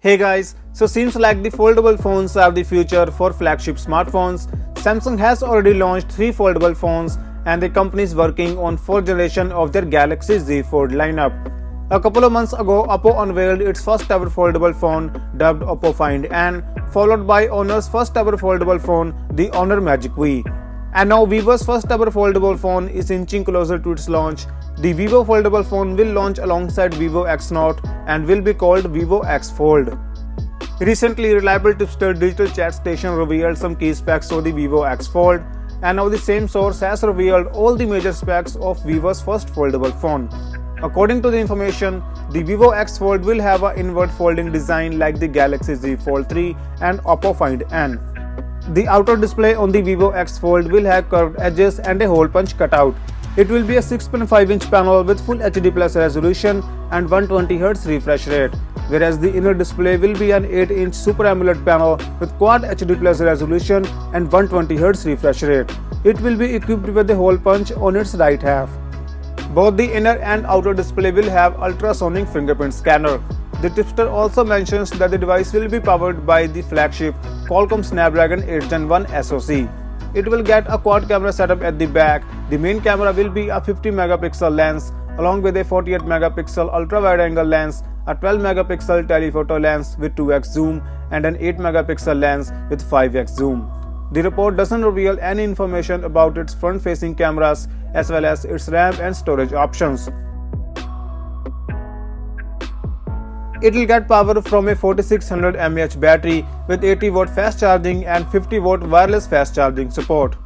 Hey guys, so seems like the foldable phones are the future for flagship smartphones. Samsung has already launched 3 foldable phones and the company is working on 4th generation of their Galaxy Z Fold lineup. A couple of months ago, Oppo unveiled its first ever foldable phone dubbed Oppo Find N, followed by Honor's first ever foldable phone, the Honor Magic V. And now Vivo's first ever foldable phone is inching closer to its launch. The Vivo foldable phone will launch alongside Vivo X Note and will be called Vivo X Fold. Recently, reliable tipster digital chat station revealed some key specs of the Vivo X Fold, and now the same source has revealed all the major specs of Vivo's first foldable phone. According to the information, the Vivo X Fold will have an inward folding design like the Galaxy Z Fold 3 and Oppo Find N. The outer display on the Vivo X Fold will have curved edges and a hole punch cutout. It will be a 6.5-inch panel with Full HD Plus resolution and 120Hz refresh rate, whereas the inner display will be an 8-inch Super AMOLED panel with Quad HD Plus resolution and 120Hz refresh rate. It will be equipped with a hole punch on its right half. Both the inner and outer display will have ultrasonic fingerprint scanner. The tipster also mentions that the device will be powered by the flagship Qualcomm Snapdragon 8 Gen 1 SoC. It will get a quad camera setup at the back. The main camera will be a 50-megapixel lens along with a 48-megapixel ultra-wide-angle lens, a 12-megapixel telephoto lens with 2x zoom, and an 8-megapixel lens with 5x zoom. The report doesn't reveal any information about its front-facing cameras as well as its RAM and storage options. It will get power from a 4600 mAh battery with 80-watt fast charging and 50-watt wireless fast charging support.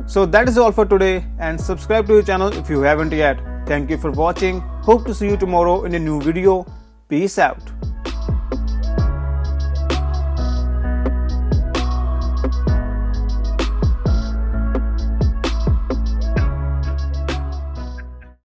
So that is all for today, and subscribe to the channel if you haven't yet. Thank you for watching. Hope to see you tomorrow in a new video. Peace out.